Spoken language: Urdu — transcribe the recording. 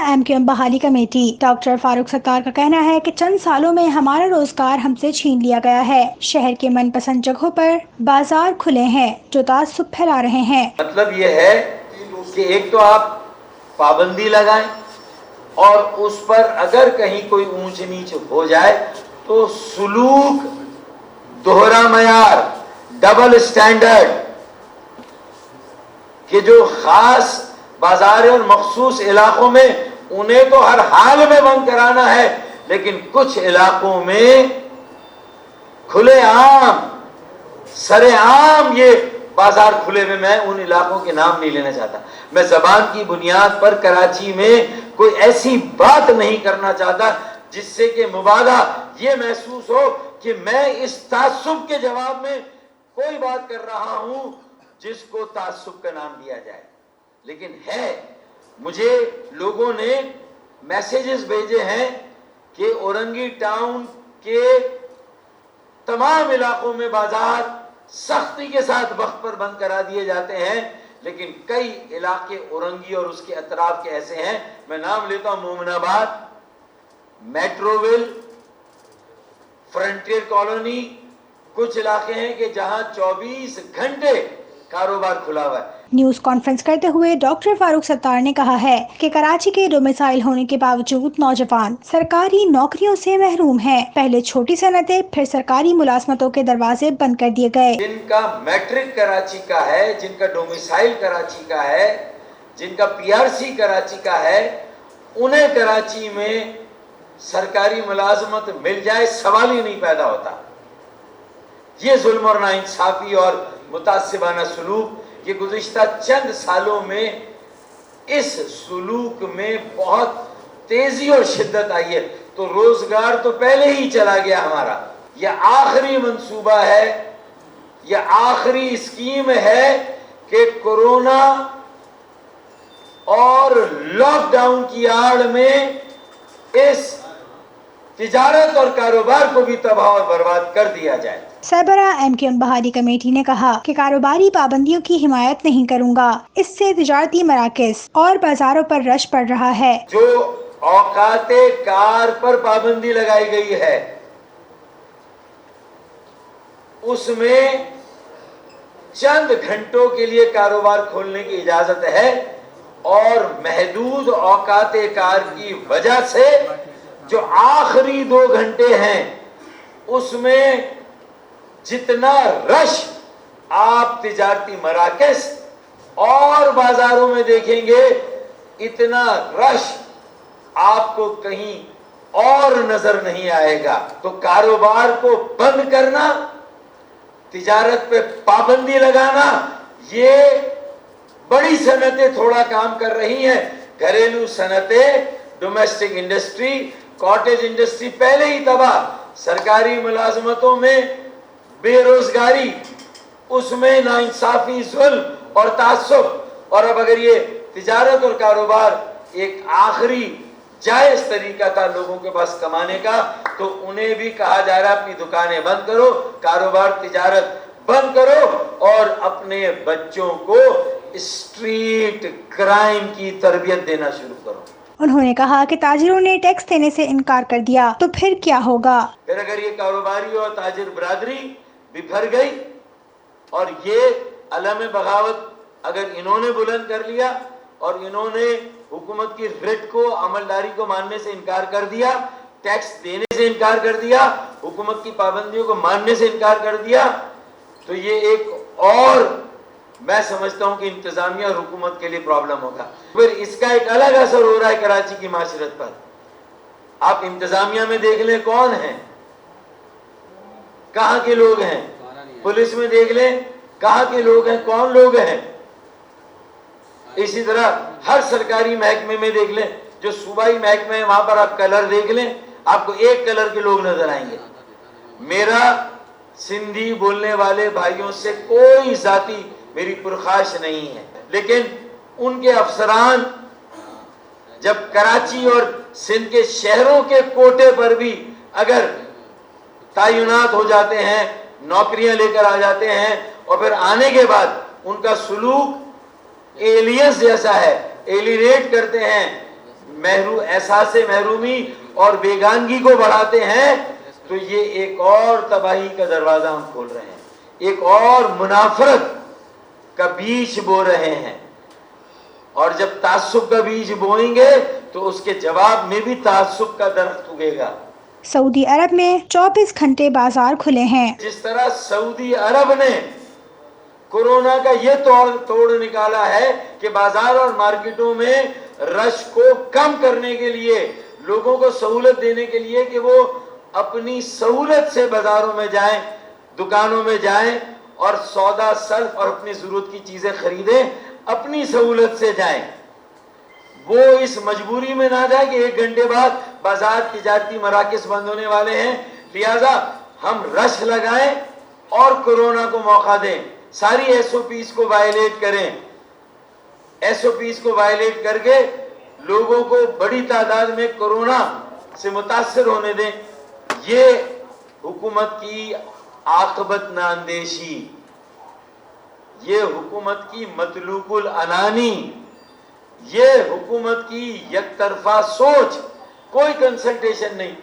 MQM بحالی کمیٹی ڈاکٹر فاروق ستار کا کہنا ہے کہ چند سالوں میں ہمارا روزگار ہم سے چھین لیا گیا ہے۔ شہر کے من پسند جگہوں پر بازار کھلے ہیں جو تعصب پھیلا رہے ہیں۔ مطلب یہ ہے کہ ایک تو آپ پابندی لگائیں اور اس پر اگر کہیں کوئی اونچ نیچ ہو جائے تو سلوک دوہرا معیار، ڈبل سٹینڈرڈ، کہ جو خاص بازار اور مخصوص علاقوں میں انہیں تو ہر حال میں بند کرانا ہے، لیکن کچھ علاقوں میں کھلے عام سرے عام یہ بازار کھلے ہوئے، میں ان علاقوں کے نام نہیں لینا چاہتا۔ میں زبان کی بنیاد پر کراچی میں کوئی ایسی بات نہیں کرنا چاہتا جس سے کہ مبالغہ یہ محسوس ہو کہ میں اس تعصب کے جواب میں کوئی بات کر رہا ہوں جس کو تعصب کا نام دیا جائے۔ لیکن ہے، مجھے لوگوں نے میسیجز بھیجے ہیں کہ اورنگی ٹاؤن کے تمام علاقوں میں بازار سختی کے ساتھ وقت پر بند کرا دیے جاتے ہیں، لیکن کئی علاقے اورنگی اور اس کے اطراف کے ایسے ہیں، میں نام لیتا ہوں مومن آباد، میٹروویل، فرنٹیر کالونی، کچھ علاقے ہیں کہ جہاں 24 گھنٹے کاروبار کھلا ہوا ہے۔ نیوز کانفرنس کرتے ہوئے ڈاکٹر فاروق ستار نے کہا ہے کہ کراچی کے ڈومیسائل ہونے کے باوجود نوجوان سرکاری نوکریوں سے محروم ہیں۔ پہلے چھوٹی صنعتیں، پھر سرکاری ملازمتوں کے دروازے بند کر دیے گئے۔ جن کا میٹرک کراچی کا ہے، جن کا ڈومیسائل کراچی کا ہے، جن کا PRC کراچی کا ہے، انہیں کراچی میں سرکاری ملازمت مل جائے سوال ہی نہیں پیدا ہوتا۔ یہ ظلم اور ناانصافی اور متعصبانہ سلوک، یہ گزشتہ چند سالوں میں اس سلوک میں بہت تیزی اور شدت آئی ہے۔ تو روزگار تو پہلے ہی چلا گیا ہمارا، یہ آخری منصوبہ ہے، یہ آخری اسکیم ہے کہ کورونا اور لاک ڈاؤن کی آڑ میں اس تجارت اور کاروبار کو بھی تباہ اور برباد کر دیا جائے۔ سربراہ MQM بحالی کمیٹی نے کہا کہ کاروباری پابندیوں کی حمایت نہیں کروں گا، اس سے تجارتی مراکز اور بازاروں پر رش پڑ رہا ہے۔ جو اوقات کار پر پابندی لگائی گئی ہے اس میں چند گھنٹوں کے لیے کاروبار کھولنے کی اجازت ہے، اور محدود اوقات کار کی وجہ سے جو آخری 2 گھنٹے ہیں اس میں جتنا رش آپ تجارتی مراکز اور بازاروں میں دیکھیں گے، اتنا رش آپ کو کہیں اور نظر نہیں آئے گا۔ تو کاروبار کو بند کرنا، تجارت پہ پابندی لگانا، یہ بڑی صنعتیں تھوڑا کام کر رہی ہیں، گھریلو صنعتیں، ڈومیسٹک انڈسٹری، کاٹیج انڈسٹری پہلے ہی تباہ، سرکاری ملازمتوں میں بے روزگاری، اس میں ناانصافی، ظلم اور تعصب، اور اب اگر یہ تجارت اور کاروبار ایک آخری جائز طریقہ تھا لوگوں کے پاس کمانے کا، تو انہیں بھی کہا جا رہا ہے اپنی دکانیں بند کرو، کاروبار تجارت بند کرو، اور اپنے بچوں کو اسٹریٹ کرائم کی تربیت دینا شروع کرو۔ انہوں نے کہا کہ تاجروں نے ٹیکس دینے سے انکار کر دیا تو پھر کیا ہوگا؟ پھر اگر یہ کاروباری اور تاجر برادری بکھر گئی اور یہ علم بغاوت اگر انہوں نے بلند کر لیا اور انہوں نے حکومت کی رٹ کو، عملداری کو ماننے سے انکار کر دیا، ٹیکس دینے سے انکار کر دیا، حکومت کی پابندیوں کو ماننے سے انکار کر دیا، تو یہ ایک اور میں سمجھتا ہوں کہ انتظامیہ اور حکومت کے لیے پرابلم ہوگا۔ پھر اس کا ایک الگ اثر ہو رہا ہے کراچی کی معاشرت پر۔ آپ انتظامیہ میں دیکھ لیں کون ہیں، کہاں کے لوگ ہیں، پولیس میں دیکھ لیں کہاں کے لوگ ہیں، کون لوگ ہیں، اسی طرح ہر سرکاری محکمے میں دیکھ لیں، جو صوبائی محکمے ہیں وہاں پر آپ کلر دیکھ لیں، آپ کو ایک کلر کے لوگ نظر آئیں گے۔ میرا سندھی بولنے والے بھائیوں سے کوئی ذاتی میری پرخاش نہیں ہے، لیکن ان کے افسران جب کراچی اور سندھ کے شہروں کے کوٹے پر بھی اگر تعینات ہو جاتے ہیں، نوکریاں لے کر آ جاتے ہیں، اور پھر آنے کے بعد ان کا سلوک ایلینز جیسا ہے، ایلینیٹ کرتے ہیں، احساس محرومی اور بیگانگی کو بڑھاتے ہیں تو یہ ایک اور تباہی کا دروازہ ہم کھول رہے ہیں، ایک اور منافرت کا بیج بو رہے ہیں، اور جب تعصب کا بیج بوئیں گے تو اس کے جواب میں بھی تعصب کا درخت اگے گا۔ سعودی عرب میں 24 گھنٹے بازار کھلے ہیں۔ جس طرح سعودی عرب نے کورونا کا یہ توڑ نکالا ہے کہ بازار اور مارکیٹوں میں رش کو کم کرنے کے لیے، لوگوں کو سہولت دینے کے لیے کہ وہ اپنی سہولت سے بازاروں میں جائیں، دکانوں میں جائیں اور سودا سلف اور اپنی ضرورت کی چیزیں خریدیں، اپنی سہولت سے جائیں، وہ اس مجبوری میں نہ جائے کہ 1 گھنٹے بعد بازار تجارتی مراکز بند ہونے والے ہیں، لہذا ہم رش لگائیں اور کورونا کو موقع دیں، ساری ایس او پیز کو وائلیٹ کریں، ایس او پیز کو وائلیٹ کر کے لوگوں کو بڑی تعداد میں کورونا سے متاثر ہونے دیں۔ یہ حکومت کی عاقبت نااندیشی، یہ حکومت کی مطلوب العنانی، یہ حکومت کی یک طرفہ سوچ، کوئی کنسلٹیشن نہیں۔